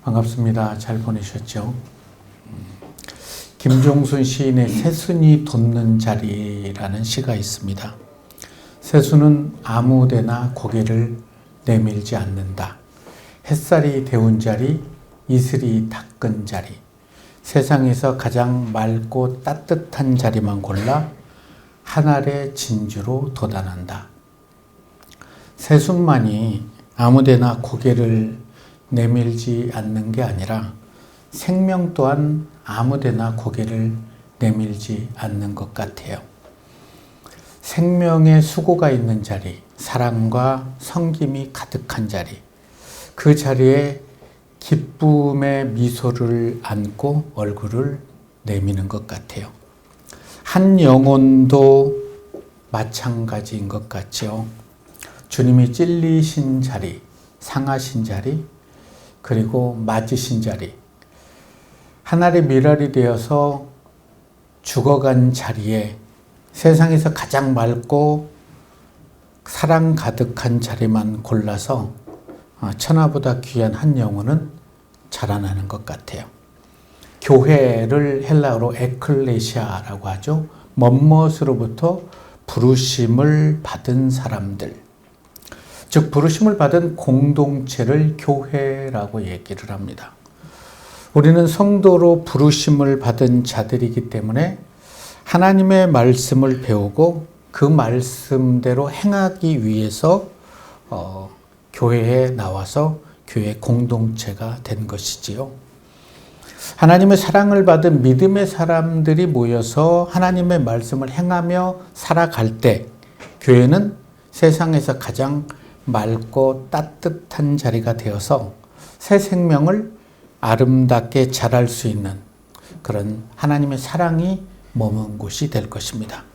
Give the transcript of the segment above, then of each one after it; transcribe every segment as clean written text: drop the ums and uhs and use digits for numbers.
반갑습니다. 잘 보내셨죠? 김종순 시인의 새순이 돋는 자리라는 시가 있습니다. 새순은 아무데나 고개를 내밀지 않는다. 햇살이 데운 자리, 이슬이 닦은 자리, 세상에서 가장 맑고 따뜻한 자리만 골라 한 알의 진주로 돋아난다. 새순만이 아무데나 고개를 내밀지 않는 게 아니라 생명 또한 아무데나 고개를 내밀지 않는 것 같아요. 생명의 수고가 있는 자리, 사랑과 섬김이 가득한 자리, 그 자리에 기쁨의 미소를 안고 얼굴을 내미는 것 같아요. 한 영혼도 마찬가지인 것 같죠. 주님이 찔리신 자리, 상하신 자리, 그리고 맞으신 자리, 하늘의 미랄이 되어서 죽어간 자리에 세상에서 가장 맑고 사랑 가득한 자리만 골라서 천하보다 귀한 한 영혼은 자라나는 것 같아요. 교회를 헬라어로 에클레시아라고 하죠. 멋멋으로부터 부르심을 받은 사람들, 즉 부르심을 받은 공동체를 교회라고 얘기를 합니다. 우리는 성도로 부르심을 받은 자들이기 때문에 하나님의 말씀을 배우고 그 말씀대로 행하기 위해서 교회에 나와서 교회 공동체가 된 것이지요. 하나님의 사랑을 받은 믿음의 사람들이 모여서 하나님의 말씀을 행하며 살아갈 때 교회는 세상에서 가장 맑고 따뜻한 자리가 되어서 새 생명을 아름답게 자랄 수 있는 그런 하나님의 사랑이 머문 곳이 될 것입니다.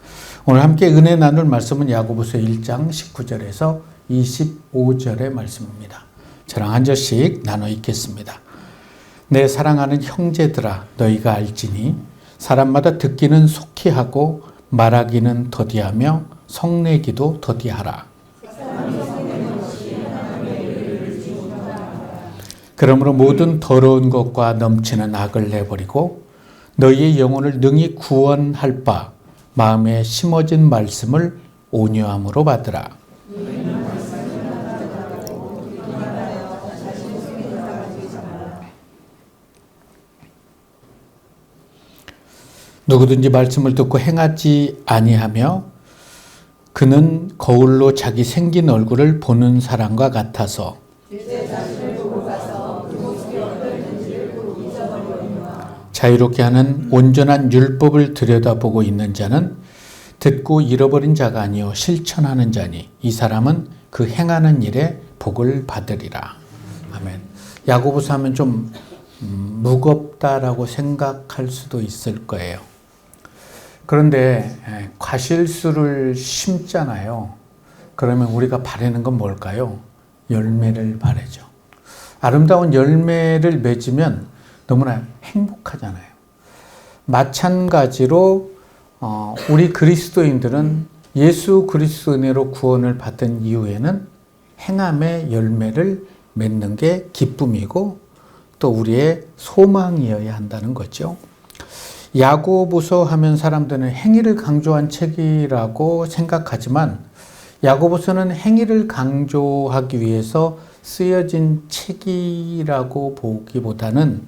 오늘 함께 은혜 나눌 말씀은 야고보서 1장 19절에서 25절의 말씀입니다. 저랑 한 절씩 나눠 읽겠습니다. 내 사랑하는 형제들아, 너희가 알지니 사람마다 듣기는 속히 하고 말하기는 더디하며 성내기도 더디하라. 그러므로 모든 더러운 것과 넘치는 악을 내버리고 너희의 영혼을 능히 구원할 바 마음에 심어진 말씀을 온유함으로 받으라. 누구든지 말씀을 듣고 행하지 아니하며 그는 거울로 자기 생긴 얼굴을 보는 사람과 같아서 자유롭게 하는 온전한 율법을 들여다보고 있는 자는 듣고 잃어버린 자가 아니요 실천하는 자니 이 사람은 그 행하는 일에 복을 받으리라. 아멘. 야고보서 하면 좀 무겁다라고 생각할 수도 있을 거예요. 그런데 과실수를 심잖아요. 그러면 우리가 바라는 건 뭘까요? 열매를 바라죠. 아름다운 열매를 맺으면 너무나 행복하잖아요. 마찬가지로 우리 그리스도인들은 예수 그리스도 은혜로 구원을 받은 이후에는 행함의 열매를 맺는 게 기쁨이고 또 우리의 소망이어야 한다는 거죠. 야고보서 하면 사람들은 행위를 강조한 책이라고 생각하지만 야고보서는 행위를 강조하기 위해서 쓰여진 책이라고 보기보다는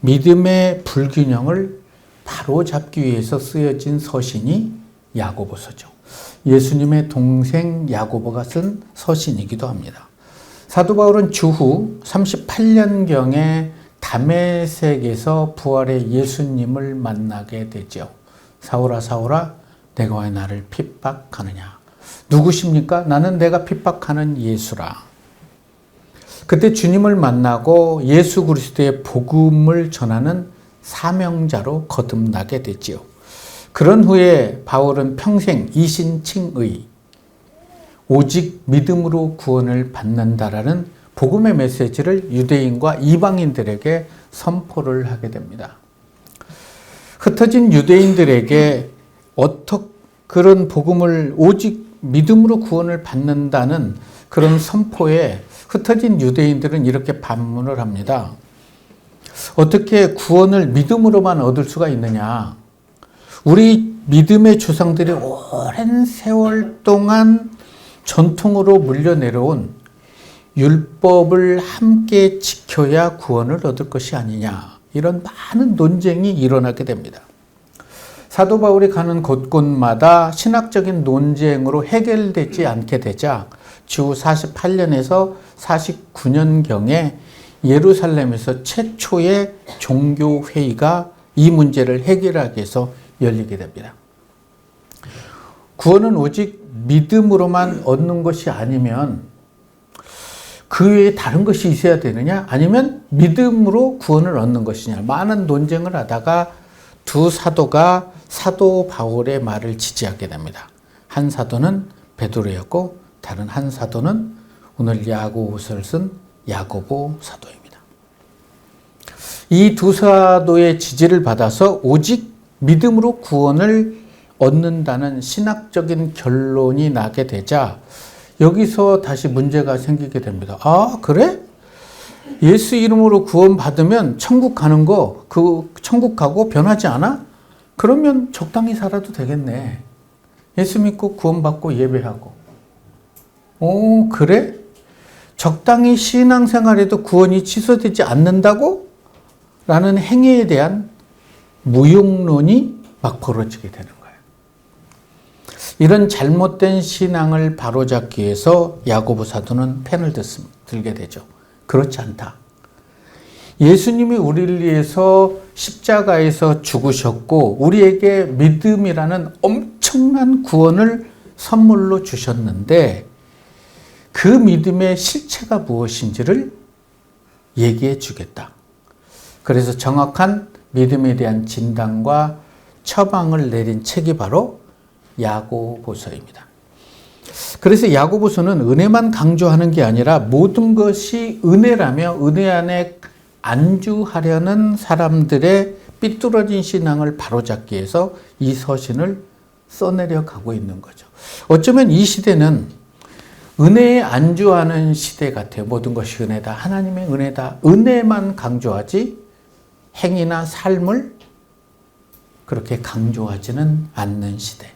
믿음의 불균형을 바로잡기 위해서 쓰여진 서신이 야고보서죠. 예수님의 동생 야고보가 쓴 서신이기도 합니다. 사도 바울은 주후 38년경에 다메섹에서 부활의 예수님을 만나게 되죠. 사울아 사울아 내가 왜 나를 핍박하느냐. 누구십니까? 나는 내가 핍박하는 예수라. 그때 주님을 만나고 예수 그리스도의 복음을 전하는 사명자로 거듭나게 되지요. 그런 후에 바울은 평생 이신칭의 오직 믿음으로 구원을 받는다라는 복음의 메시지를 유대인과 이방인들에게 선포를 하게 됩니다. 흩어진 유대인들에게 그런 복음을 오직 믿음으로 구원을 받는다는 그런 선포에 흩어진 유대인들은 이렇게 반문을 합니다. 어떻게 구원을 믿음으로만 얻을 수가 있느냐? 우리 믿음의 조상들이 오랜 세월 동안 전통으로 물려내려온 율법을 함께 지켜야 구원을 얻을 것이 아니냐. 이런 많은 논쟁이 일어나게 됩니다. 사도 바울이 가는 곳곳마다 신학적인 논쟁으로 해결되지 않게 되자 주 48년에서 49년경에 예루살렘에서 최초의 종교회의가 이 문제를 해결하기 위해서 열리게 됩니다. 구원은 오직 믿음으로만 얻는 것이 아니면 그 외에 다른 것이 있어야 되느냐? 아니면 믿음으로 구원을 얻는 것이냐? 많은 논쟁을 하다가 두 사도가 사도 바울의 말을 지지하게 됩니다. 한 사도는 베드로였고 다른 한 사도는 오늘 야고보서를 쓴 야고보 사도입니다. 이 두 사도의 지지를 받아서 오직 믿음으로 구원을 얻는다는 신학적인 결론이 나게 되자 여기서 다시 문제가 생기게 됩니다. 아, 그래? 예수 이름으로 구원받으면 천국 가는 거, 그 천국 가고 변하지 않아? 그러면 적당히 살아도 되겠네. 예수 믿고 구원받고 예배하고. 오, 그래? 적당히 신앙생활에도 구원이 취소되지 않는다고? 라는 행위에 대한 무용론이 막 벌어지게 되는 거예요. 이런 잘못된 신앙을 바로잡기 위해서 야고보 사도는 펜을 들게 되죠. 그렇지 않다. 예수님이 우리를 위해서 십자가에서 죽으셨고 우리에게 믿음이라는 엄청난 구원을 선물로 주셨는데 그 믿음의 실체가 무엇인지를 얘기해 주겠다. 그래서 정확한 믿음에 대한 진단과 처방을 내린 책이 바로 야고보서입니다. 그래서 야고보서는 은혜만 강조하는 게 아니라 모든 것이 은혜라며 은혜 안에 안주하려는 사람들의 삐뚤어진 신앙을 바로잡기 위해서 이 서신을 써내려 가고 있는 거죠. 어쩌면 이 시대는 은혜에 안주하는 시대 같아요. 모든 것이 은혜다. 하나님의 은혜다. 은혜만 강조하지 행위나 삶을 그렇게 강조하지는 않는 시대.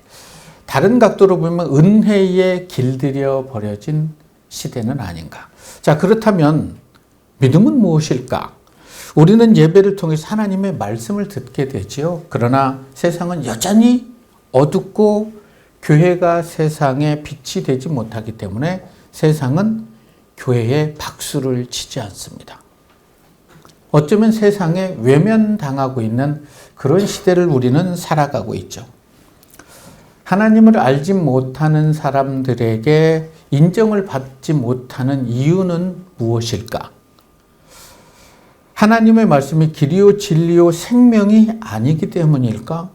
다른 각도로 보면 은혜에 길들여 버려진 시대는 아닌가. 자, 그렇다면 믿음은 무엇일까? 우리는 예배를 통해서 하나님의 말씀을 듣게 되지요. 그러나 세상은 여전히 어둡고 교회가 세상에 빛이 되지 못하기 때문에 세상은 교회에 박수를 치지 않습니다. 어쩌면 세상에 외면당하고 있는 그런 시대를 우리는 살아가고 있죠. 하나님을 알지 못하는 사람들에게 인정을 받지 못하는 이유는 무엇일까? 하나님의 말씀이 길이요 진리요 생명이 아니기 때문일까?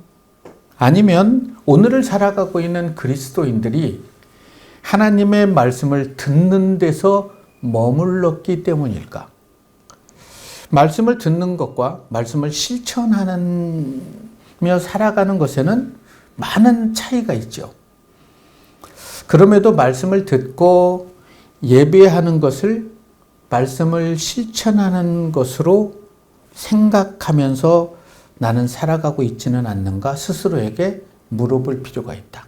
아니면 오늘을 살아가고 있는 그리스도인들이 하나님의 말씀을 듣는 데서 머물렀기 때문일까? 말씀을 듣는 것과 말씀을 실천하며 살아가는 것에는 많은 차이가 있죠. 그럼에도 말씀을 듣고 예배하는 것을 말씀을 실천하는 것으로 생각하면서 나는 살아가고 있지는 않는가 스스로에게 물어볼 필요가 있다.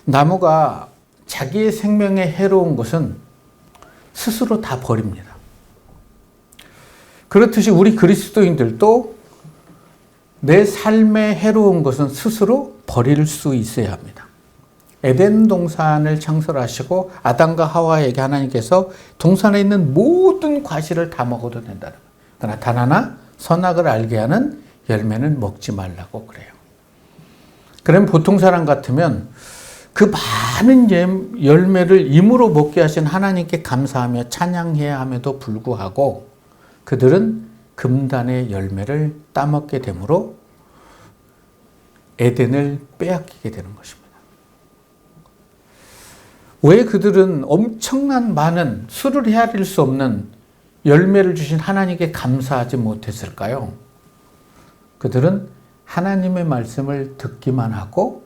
나무가 자기의 생명에 해로운 것은 스스로 다 버립니다. 그렇듯이 우리 그리스도인들도 내 삶에 해로운 것은 스스로 버릴 수 있어야 합니다. 에덴 동산을 창설하시고 아담과 하와에게 하나님께서 동산에 있는 모든 과실을 다 먹어도 된다는 거예요. 그러나 단 하나 선악을 알게 하는 열매는 먹지 말라고 그래요. 그럼 보통 사람 같으면 그 많은 열매를 임으로 먹게 하신 하나님께 감사하며 찬양해야 함에도 불구하고 그들은 금단의 열매를 따먹게 되므로 에덴을 빼앗기게 되는 것입니다. 왜 그들은 엄청난 많은 수를 헤아릴 수 없는 열매를 주신 하나님께 감사하지 못했을까요? 그들은 하나님의 말씀을 듣기만 하고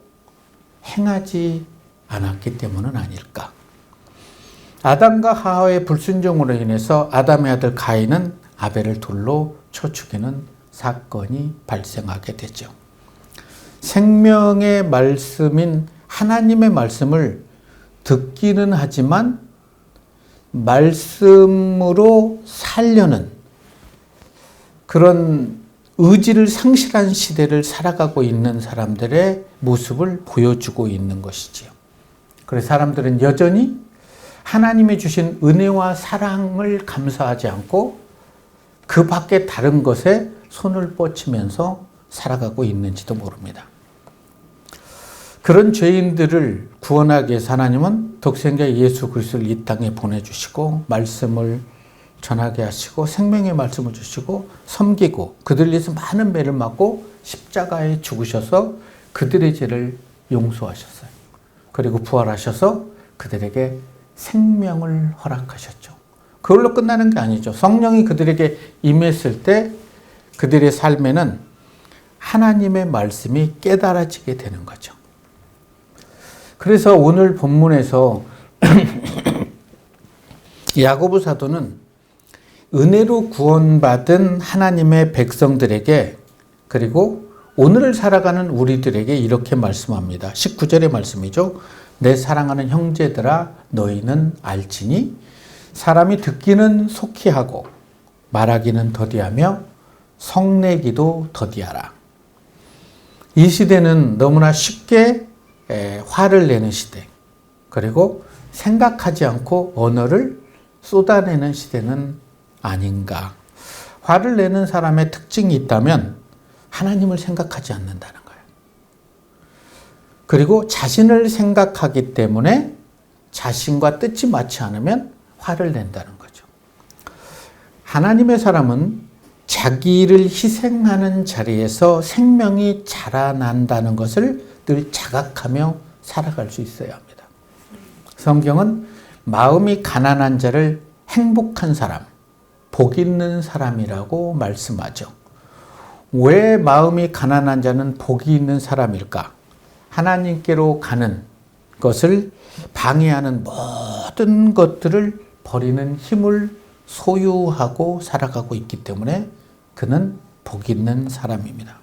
행하지 않았기 때문은 아닐까? 아담과 하와의 불순종으로 인해서 아담의 아들 가인은 아벨을 돌로 쳐 죽이는 사건이 발생하게 되죠. 생명의 말씀인 하나님의 말씀을 듣기는 하지만 말씀으로 살려는 그런 의지를 상실한 시대를 살아가고 있는 사람들의 모습을 보여주고 있는 것이지요. 그래서 사람들은 여전히 하나님이 주신 은혜와 사랑을 감사하지 않고 그 밖에 다른 것에 손을 뻗치면서 살아가고 있는지도 모릅니다. 그런 죄인들을 구원하기 위해서 하나님은 독생자 예수 그리스도를 이 땅에 보내주시고 말씀을 전하게 하시고 생명의 말씀을 주시고 섬기고 그들을 위해서 많은 매를 맞고 십자가에 죽으셔서 그들의 죄를 용서하셨어요. 그리고 부활하셔서 그들에게 생명을 허락하셨죠. 그걸로 끝나는 게 아니죠. 성령이 그들에게 임했을 때 그들의 삶에는 하나님의 말씀이 깨달아지게 되는 거죠. 그래서 오늘 본문에서 야고보 사도는 은혜로 구원받은 하나님의 백성들에게 그리고 오늘을 살아가는 우리들에게 이렇게 말씀합니다. 19절의 말씀이죠. 내 사랑하는 형제들아 너희는 알지니 사람이 듣기는 속히 하고 말하기는 더디하며 성내기도 더디하라. 이 시대는 너무나 쉽게 화를 내는 시대, 그리고 생각하지 않고 언어를 쏟아내는 시대는 아닌가. 화를 내는 사람의 특징이 있다면 하나님을 생각하지 않는다는 거예요. 그리고 자신을 생각하기 때문에 자신과 뜻이 맞지 않으면 화를 낸다는 거죠. 하나님의 사람은 자기를 희생하는 자리에서 생명이 자라난다는 것을 늘 자각하며 살아갈 수 있어야 합니다. 성경은 마음이 가난한 자를 행복한 사람, 복 있는 사람이라고 말씀하죠. 왜 마음이 가난한 자는 복이 있는 사람일까? 하나님께로 가는 것을 방해하는 모든 것들을 버리는 힘을 소유하고 살아가고 있기 때문에 그는 복 있는 사람입니다.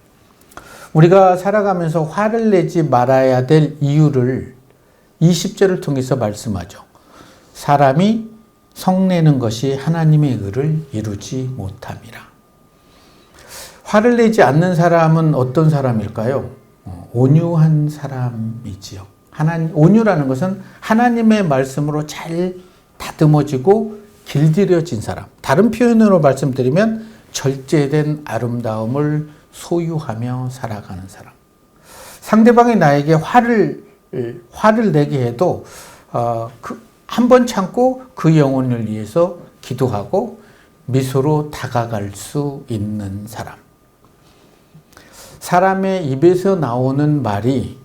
우리가 살아가면서 화를 내지 말아야 될 이유를 20절을 통해서 말씀하죠. 사람이 성내는 것이 하나님의 의를 이루지 못함이라. 화를 내지 않는 사람은 어떤 사람일까요? 온유한 사람이지요. 온유라는 것은 하나님의 말씀으로 잘 다듬어지고 길들여진 사람. 다른 표현으로 말씀드리면 절제된 아름다움을 소유하며 살아가는 사람. 상대방이 나에게 화를 내게 해도 한 번 참고 그 영혼을 위해서 기도하고 미소로 다가갈 수 있는 사람. 사람의 입에서 나오는 말이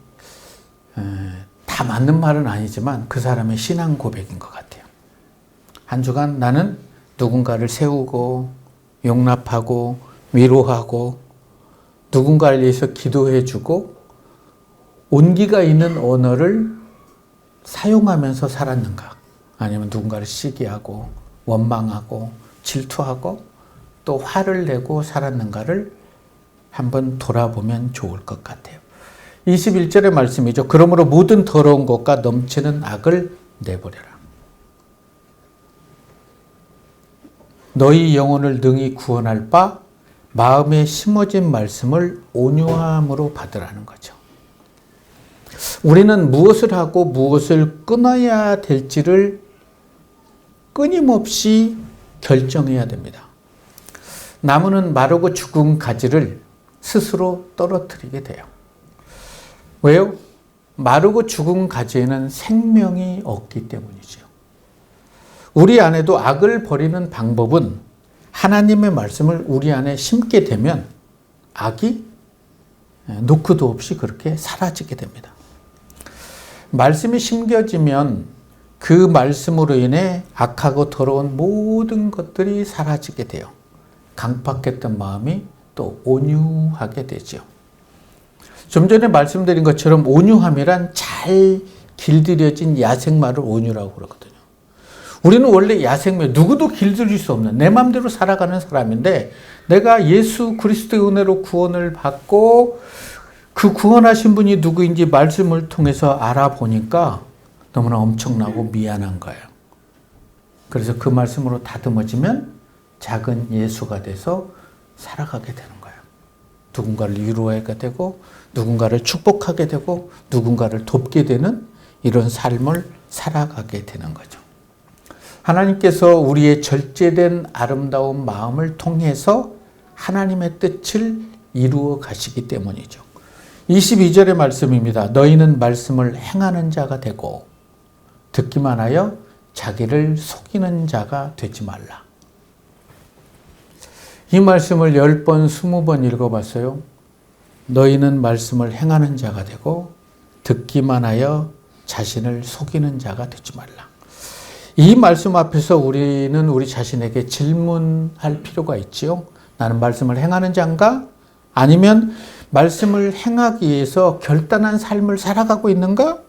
다 맞는 말은 아니지만 그 사람의 신앙 고백인 것 같아요. 한 주간 나는 누군가를 세우고 용납하고 위로하고 누군가를 위해서 기도해주고 온기가 있는 언어를 사용하면서 살았는가? 아니면 누군가를 시기하고 원망하고 질투하고 또 화를 내고 살았는가를 한번 돌아보면 좋을 것 같아요. 21절의 말씀이죠. 그러므로 모든 더러운 것과 넘치는 악을 내버려라. 너희 영혼을 능히 구원할 바 마음에 심어진 말씀을 온유함으로 받으라는 거죠. 우리는 무엇을 하고 무엇을 끊어야 될지를 끊임없이 결정해야 됩니다. 나무는 마르고 죽은 가지를 스스로 떨어뜨리게 돼요. 왜요? 마르고 죽은 가지에는 생명이 없기 때문이죠. 우리 안에도 악을 버리는 방법은 하나님의 말씀을 우리 안에 심게 되면 악이 노크도 없이 그렇게 사라지게 됩니다. 말씀이 심겨지면 그 말씀으로 인해 악하고 더러운 모든 것들이 사라지게 돼요. 강팍했던 마음이 또 온유하게 되죠. 좀 전에 말씀드린 것처럼 온유함이란 잘 길들여진 야생마를 온유라고 그러거든요. 우리는 원래 야생명, 누구도 길들일 수 없는 내 마음대로 살아가는 사람인데 내가 예수 그리스도의 은혜로 구원을 받고 그 구원하신 분이 누구인지 말씀을 통해서 알아보니까 너무나 엄청나고 미안한 거예요. 그래서 그 말씀으로 다듬어지면 작은 예수가 돼서 살아가게 되는 거예요. 누군가를 위로하게 되고 누군가를 축복하게 되고 누군가를 돕게 되는 이런 삶을 살아가게 되는 거죠. 하나님께서 우리의 절제된 아름다운 마음을 통해서 하나님의 뜻을 이루어 가시기 때문이죠. 22절의 말씀입니다. 너희는 말씀을 행하는 자가 되고 듣기만 하여 자기를 속이는 자가 되지 말라. 이 말씀을 10번, 20번 읽어봤어요. 너희는 말씀을 행하는 자가 되고 듣기만 하여 자신을 속이는 자가 되지 말라. 이 말씀 앞에서 우리는 우리 자신에게 질문할 필요가 있지요. 나는 말씀을 행하는 자인가? 아니면 말씀을 행하기 위해서 결단한 삶을 살아가고 있는가?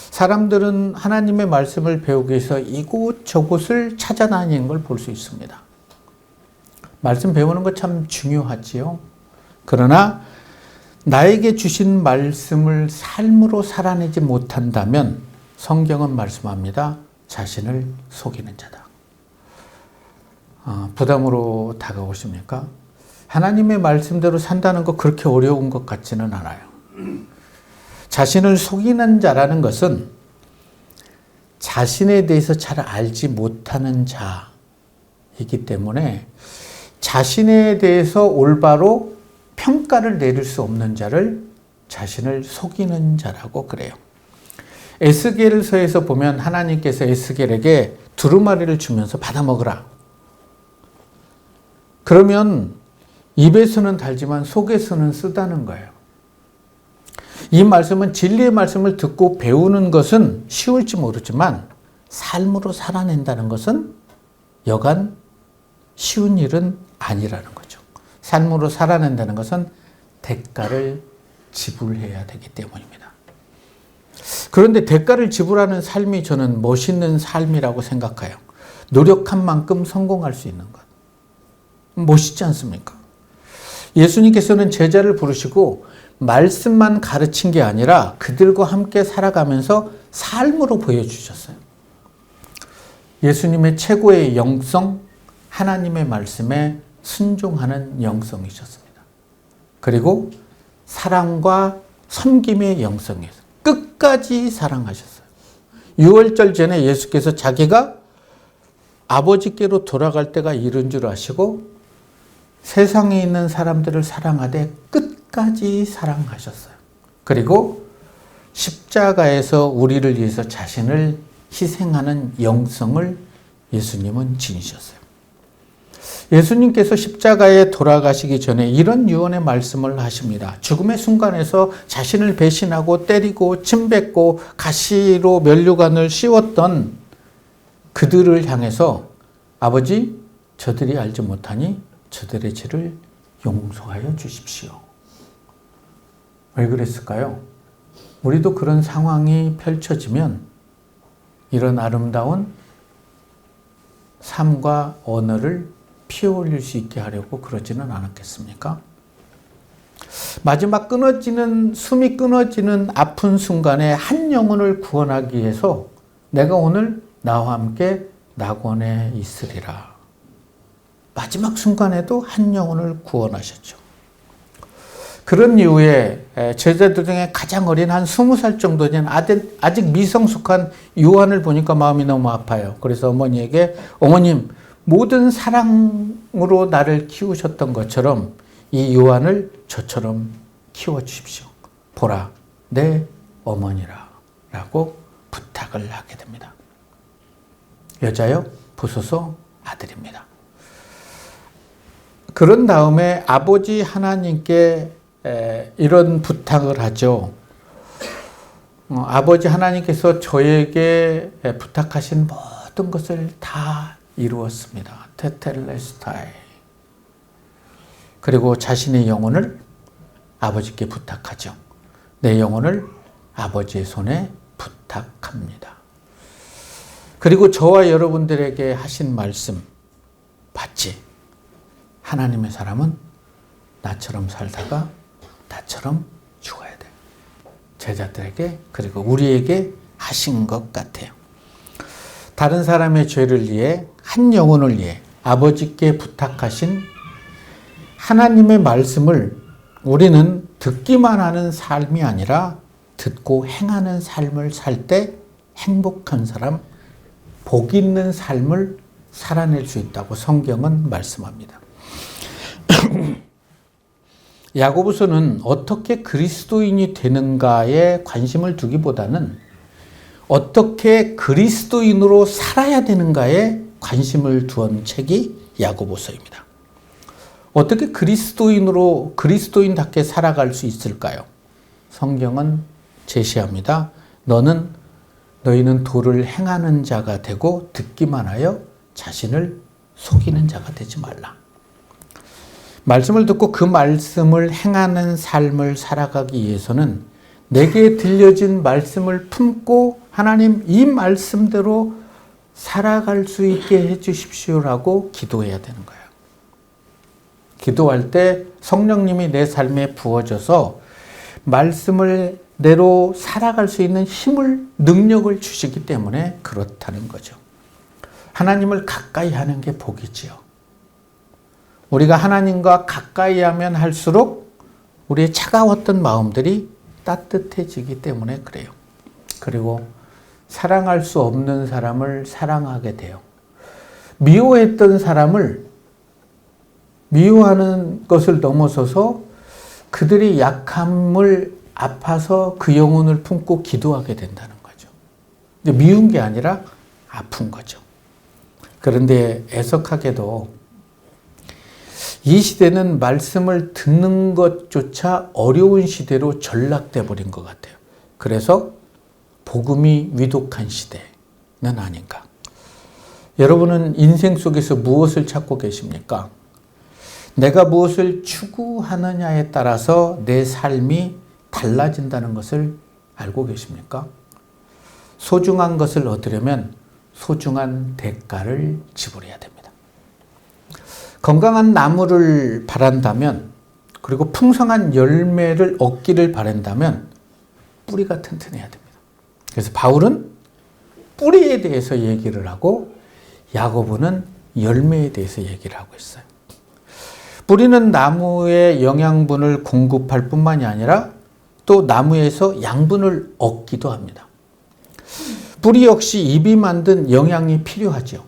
사람들은 하나님의 말씀을 배우기 위해서 이곳저곳을 찾아다니는 걸 볼 수 있습니다. 말씀 배우는 거 참 중요하지요. 그러나 나에게 주신 말씀을 삶으로 살아내지 못한다면 성경은 말씀합니다. 자신을 속이는 자다. 부담으로 다가오십니까? 하나님의 말씀대로 산다는 거 그렇게 어려운 것 같지는 않아요. 자신을 속이는 자라는 것은 자신에 대해서 잘 알지 못하는 자이기 때문에 자신에 대해서 올바로 평가를 내릴 수 없는 자를 자신을 속이는 자라고 그래요. 에스겔서에서 보면 하나님께서 에스겔에게 두루마리를 주면서 받아 먹으라. 그러면 입에서는 달지만 속에서는 쓰다는 거예요. 이 말씀은 진리의 말씀을 듣고 배우는 것은 쉬울지 모르지만 삶으로 살아낸다는 것은 여간 쉬운 일은 아니라는 거죠. 삶으로 살아낸다는 것은 대가를 지불해야 되기 때문입니다. 그런데 대가를 지불하는 삶이 저는 멋있는 삶이라고 생각해요. 노력한 만큼 성공할 수 있는 것. 멋있지 않습니까? 예수님께서는 제자를 부르시고 말씀만 가르친 게 아니라 그들과 함께 살아가면서 삶으로 보여주셨어요. 예수님의 최고의 영성, 하나님의 말씀에 순종하는 영성이셨습니다. 그리고 사랑과 섬김의 영성이었어요. 끝까지 사랑하셨어요. 유월절 전에 예수께서 자기가 아버지께로 돌아갈 때가 이른 줄 아시고 세상에 있는 사람들을 사랑하되 끝까지 사랑하셨어요. 그리고 십자가에서 우리를 위해서 자신을 희생하는 영성을 예수님은 지니셨어요. 예수님께서 십자가에 돌아가시기 전에 이런 유언의 말씀을 하십니다. 죽음의 순간에서 자신을 배신하고 때리고 침뱉고 가시로 면류관을 씌웠던 그들을 향해서 아버지, 저들이 알지 못하니 저들의 죄를 용서하여 주십시오. 왜 그랬을까요? 우리도 그런 상황이 펼쳐지면 이런 아름다운 삶과 언어를 피어올릴 수 있게 하려고 그러지는 않았겠습니까? 마지막 숨이 끊어지는 아픈 순간에 한 영혼을 구원하기 위해서 내가 오늘 나와 함께 낙원에 있으리라. 마지막 순간에도 한 영혼을 구원하셨죠. 그런 이후에 제자들 중에 가장 어린 한 20살 정도 된 아직 미성숙한 요한을 보니까 마음이 너무 아파요. 그래서 어머니에게 어머님, 모든 사랑으로 나를 키우셨던 것처럼 이 요한을 저처럼 키워주십시오. 보라, 내 어머니라 라고 부탁을 하게 됩니다. 여자여, 보소서 아들입니다. 그런 다음에 아버지 하나님께 이런 부탁을 하죠. 아버지 하나님께서 저에게 부탁하신 모든 것을 다 이루었습니다. 테텔레스타이. 그리고 자신의 영혼을 아버지께 부탁하죠. 내 영혼을 아버지의 손에 부탁합니다. 그리고 저와 여러분들에게 하신 말씀 봤지? 하나님의 사람은 나처럼 살다가 나처럼 죽어야 돼. 제자들에게 그리고 우리에게 하신 것 같아요. 다른 사람의 죄를 위해 한 영혼을 위해 아버지께 부탁하신 하나님의 말씀을 우리는 듣기만 하는 삶이 아니라 듣고 행하는 삶을 살 때 행복한 사람, 복 있는 삶을 살아낼 수 있다고 성경은 말씀합니다. 야고보서는 어떻게 그리스도인이 되는가에 관심을 두기보다는 어떻게 그리스도인으로 살아야 되는가에 관심을 두은 책이 야고보서입니다. 어떻게 그리스도인답게 살아갈 수 있을까요? 성경은 제시합니다. 너희는 도를 행하는 자가 되고 듣기만 하여 자신을 속이는 자가 되지 말라. 말씀을 듣고 그 말씀을 행하는 삶을 살아가기 위해서는 내게 들려진 말씀을 품고 하나님 이 말씀대로 살아갈 수 있게 해주십시오라고 기도해야 되는 거예요. 기도할 때 성령님이 내 삶에 부어져서 말씀을 대로 살아갈 수 있는 힘을, 능력을 주시기 때문에 그렇다는 거죠. 하나님을 가까이 하는 게 복이지요. 우리가 하나님과 가까이 하면 할수록 우리의 차가웠던 마음들이 따뜻해지기 때문에 그래요. 그리고 사랑할 수 없는 사람을 사랑하게 돼요. 미워했던 사람을 미워하는 것을 넘어서서 그들이 약함을 아파서 그 영혼을 품고 기도하게 된다는 거죠. 근데 미운 게 아니라 아픈 거죠. 그런데 애석하게도 이 시대는 말씀을 듣는 것조차 어려운 시대로 전락돼 버린 것 같아요. 그래서 복음이 위독한 시대는 아닌가. 여러분은 인생 속에서 무엇을 찾고 계십니까? 내가 무엇을 추구하느냐에 따라서 내 삶이 달라진다는 것을 알고 계십니까? 소중한 것을 얻으려면 소중한 대가를 지불해야 됩니다. 건강한 나무를 바란다면, 그리고 풍성한 열매를 얻기를 바란다면 뿌리가 튼튼해야 됩니다. 그래서 바울은 뿌리에 대해서 얘기를 하고 야고보는 열매에 대해서 얘기를 하고 있어요. 뿌리는 나무의 영양분을 공급할 뿐만이 아니라 또 나무에서 양분을 얻기도 합니다. 뿌리 역시 잎이 만든 영양이 필요하죠.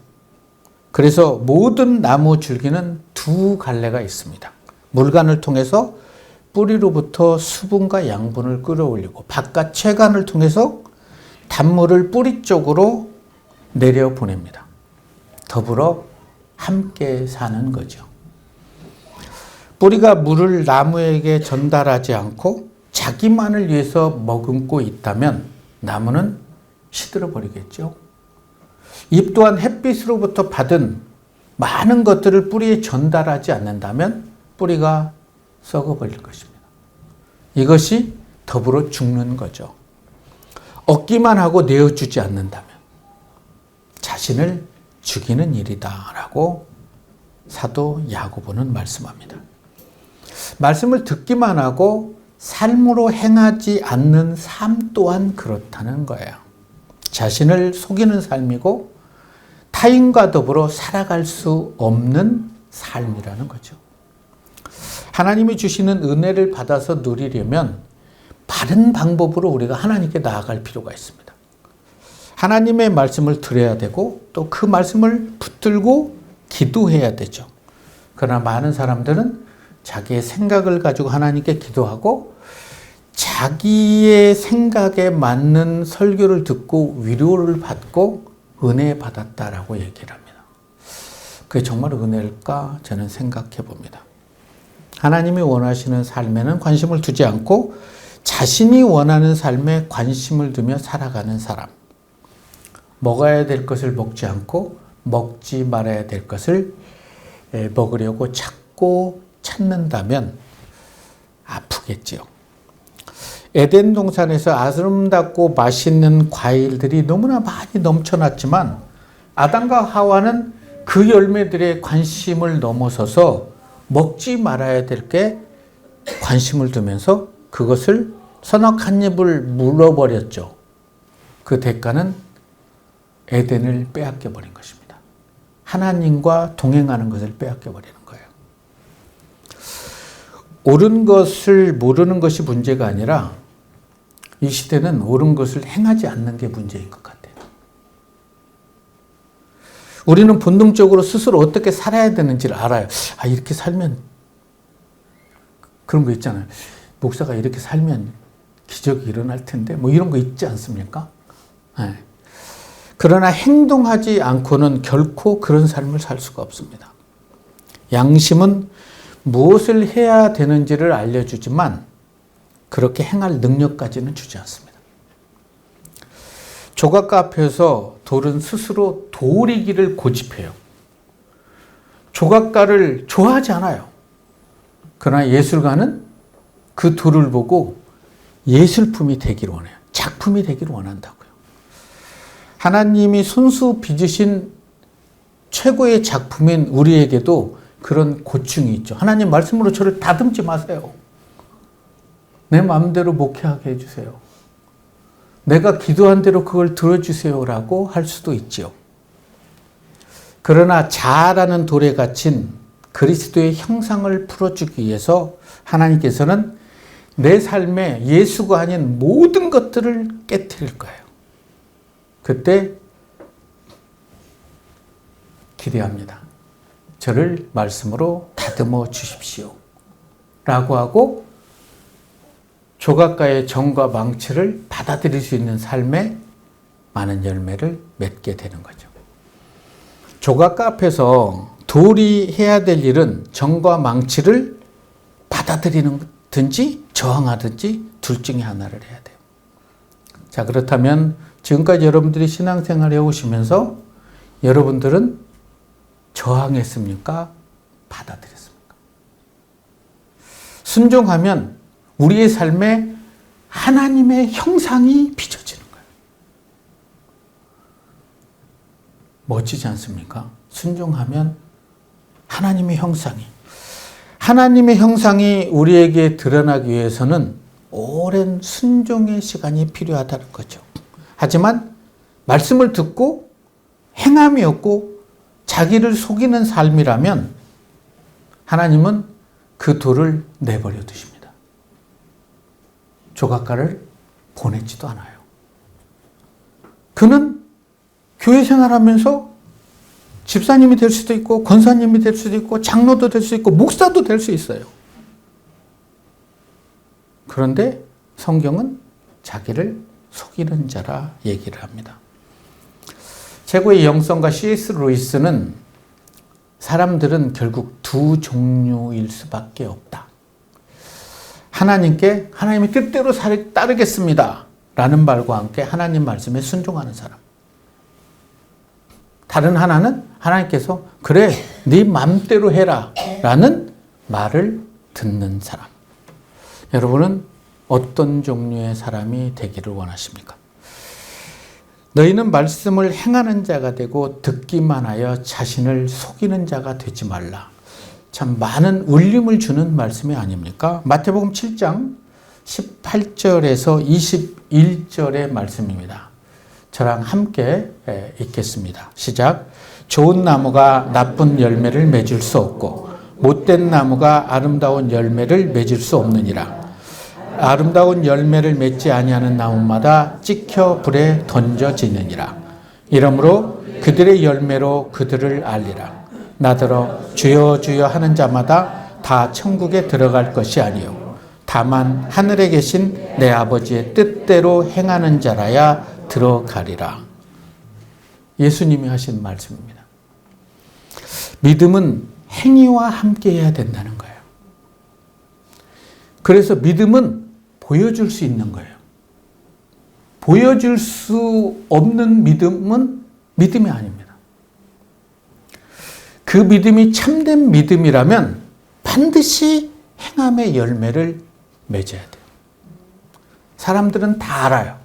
그래서 모든 나무 줄기는 두 갈래가 있습니다. 물관을 통해서 뿌리로부터 수분과 양분을 끌어올리고 바깥 채관을 통해서 단물을 뿌리 쪽으로 내려보냅니다. 더불어 함께 사는 거죠. 뿌리가 물을 나무에게 전달하지 않고 자기만을 위해서 머금고 있다면 나무는 시들어 버리겠죠. 잎 또한 햇빛으로부터 받은 많은 것들을 뿌리에 전달하지 않는다면 뿌리가 썩어버릴 것입니다. 이것이 더불어 죽는 거죠. 얻기만 하고 내어주지 않는다면 자신을 죽이는 일이다 라고 사도 야고보는 말씀합니다. 말씀을 듣기만 하고 삶으로 행하지 않는 삶 또한 그렇다는 거예요. 자신을 속이는 삶이고 타인과 더불어 살아갈 수 없는 삶이라는 거죠. 하나님이 주시는 은혜를 받아서 누리려면 바른 방법으로 우리가 하나님께 나아갈 필요가 있습니다. 하나님의 말씀을 들어야 되고 또 그 말씀을 붙들고 기도해야 되죠. 그러나 많은 사람들은 자기의 생각을 가지고 하나님께 기도하고 자기의 생각에 맞는 설교를 듣고 위로를 받고 은혜 받았다라고 얘기를 합니다. 그게 정말 은혜일까? 저는 생각해 봅니다. 하나님이 원하시는 삶에는 관심을 두지 않고 자신이 원하는 삶에 관심을 두며 살아가는 사람. 먹어야 될 것을 먹지 않고 먹지 말아야 될 것을 먹으려고 찾는다면 아프겠지요. 에덴 동산에서 아름답고 맛있는 과일들이 너무나 많이 넘쳐났지만 아담과 하와는 그 열매들의 관심을 넘어서서 먹지 말아야 될 게 관심을 두면서 그것을 서너 한 입을 물어버렸죠. 그 대가는 에덴을 빼앗겨 버린 것입니다. 하나님과 동행하는 것을 빼앗겨 버리는 거예요. 옳은 것을 모르는 것이 문제가 아니라 이 시대는 옳은 것을 행하지 않는 게 문제인 것 같아요. 우리는 본능적으로 스스로 어떻게 살아야 되는지를 알아요. 이렇게 살면 그런 거 있잖아요. 목사가 이렇게 살면 기적이 일어날 텐데 뭐 이런 거 있지 않습니까? 네. 그러나 행동하지 않고는 결코 그런 삶을 살 수가 없습니다. 양심은 무엇을 해야 되는지를 알려주지만 그렇게 행할 능력까지는 주지 않습니다. 조각가 앞에서 돌은 스스로 돌이기를 고집해요. 조각가를 좋아하지 않아요. 그러나 예술가는 그 돌을 보고 예술품이 되기를 원해요. 작품이 되기를 원한다고요. 하나님이 손수 빚으신 최고의 작품인 우리에게도 그런 고충이 있죠. 하나님 말씀으로 저를 다듬지 마세요. 내 마음대로 목회하게 해주세요. 내가 기도한 대로 그걸 들어주세요라고 할 수도 있지요. 그러나 자아라는 돌에 갇힌 그리스도의 형상을 풀어주기 위해서 하나님께서는 내 삶에 예수가 아닌 모든 것들을 깨트릴 거예요. 그때 기대합니다. 저를 말씀으로 다듬어 주십시오. 라고 하고 조각가의 정과 망치를 받아들일 수 있는 삶에 많은 열매를 맺게 되는 거죠. 조각가 앞에서 돌이 해야 될 일은 정과 망치를 받아들이든지 저항하든지 둘 중에 하나를 해야 돼요. 자, 그렇다면 지금까지 여러분들이 신앙생활을 해오시면서 여러분들은 저항했습니까? 받아들였습니까? 순종하면 우리의 삶에 하나님의 형상이 비춰지는 거예요. 멋지지 않습니까? 순종하면 하나님의 형상이 우리에게 드러나기 위해서는 오랜 순종의 시간이 필요하다는 거죠. 하지만 말씀을 듣고 행함이 없고 자기를 속이는 삶이라면 하나님은 그 돌을 내버려 두십니다. 조각가를 보내지도 않아요. 그는 교회 생활하면서 집사님이 될 수도 있고 권사님이 될 수도 있고 장로도 될 수 있고 목사도 될 수 있어요. 그런데 성경은 자기를 속이는 자라 얘기를 합니다. 최고의 영성가 C.S. 루이스는 사람들은 결국 두 종류일 수밖에 없다. 하나님의 뜻대로 따르겠습니다. 라는 말과 함께 하나님 말씀에 순종하는 사람. 다른 하나는 하나님께서 그래 네 맘대로 해라 라는 말을 듣는 사람. 여러분은 어떤 종류의 사람이 되기를 원하십니까? 너희는 말씀을 행하는 자가 되고 듣기만 하여 자신을 속이는 자가 되지 말라. 참 많은 울림을 주는 말씀이 아닙니까? 마태복음 7장 18절에서 21절의 말씀입니다. 저랑 함께 읽겠습니다. 시작. 좋은 나무가 나쁜 열매를 맺을 수 없고 못된 나무가 아름다운 열매를 맺을 수 없느니라. 아름다운 열매를 맺지 아니하는 나무마다 찍혀 불에 던져지느니라. 이러므로 그들의 열매로 그들을 알리라. 나더러 주여 주여 하는 자마다 다 천국에 들어갈 것이 아니요 다만 하늘에 계신 내 아버지의 뜻대로 행하는 자라야 들어가리라. 예수님이 하신 말씀입니다. 믿음은 행위와 함께 해야 된다는 거예요. 그래서 믿음은 보여줄 수 있는 거예요. 보여줄 수 없는 믿음은 믿음이 아닙니다. 그 믿음이 참된 믿음이라면 반드시 행함의 열매를 맺어야 돼요. 사람들은 다 알아요.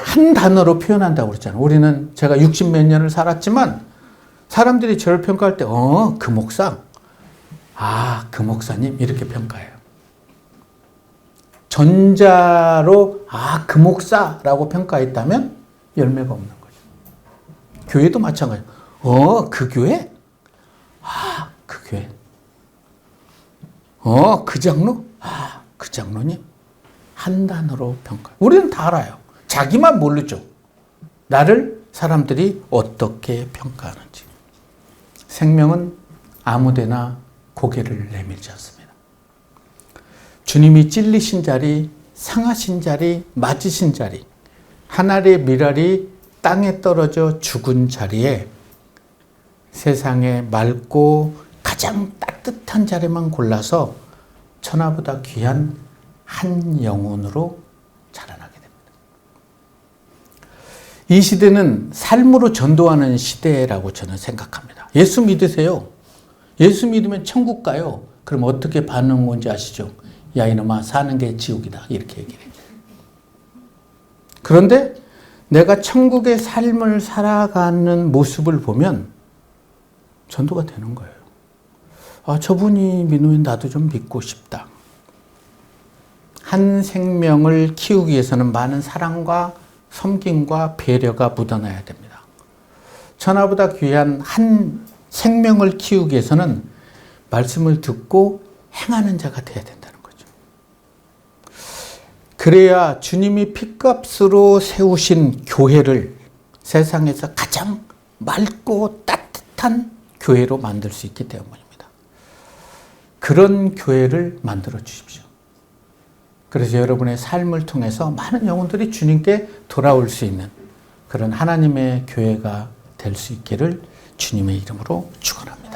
한 단어로 표현한다고 그랬잖아요. 우리는 제가 60몇 년을 살았지만 사람들이 저를 평가할 때, 그 목사, 그 목사님 이렇게 평가해요. 전자로 그 목사라고 평가했다면 열매가 없는 거죠. 교회도 마찬가지예요. 그 교회? 그 교회. 그 장로? 그 장로님? 한 단어로 평가. 우리는 다 알아요. 자기만 모르죠. 나를 사람들이 어떻게 평가하는지. 생명은 아무데나 고개를 내밀지 않습니다. 주님이 찔리신 자리, 상하신 자리, 맞으신 자리, 한 알의 밀알이 땅에 떨어져 죽은 자리에 세상에 맑고 가장 따뜻한 자리만 골라서 천하보다 귀한 한 영혼으로 자라나게 됩니다. 이 시대는 삶으로 전도하는 시대라고 저는 생각합니다. 예수 믿으세요. 예수 믿으면 천국 가요. 그럼 어떻게 반응 온지 아시죠? 야 이놈아 사는 게 지옥이다 이렇게 얘기를 해요. 그런데 내가 천국의 삶을 살아가는 모습을 보면 전도가 되는 거예요. 저분이 믿으면 나도 좀 믿고 싶다. 한 생명을 키우기 위해서는 많은 사랑과 섬김과 배려가 묻어나야 됩니다. 천하보다 귀한 한 생명을 키우기 위해서는 말씀을 듣고 행하는 자가 되어야 된다는 거죠. 그래야 주님이 핏값으로 세우신 교회를 세상에서 가장 맑고 따뜻한 교회로 만들 수 있기 때문입니다. 그런 교회를 만들어 주십시오. 그래서 여러분의 삶을 통해서 많은 영혼들이 주님께 돌아올 수 있는 그런 하나님의 교회가 될 수 있기를 주님의 이름으로 축원합니다.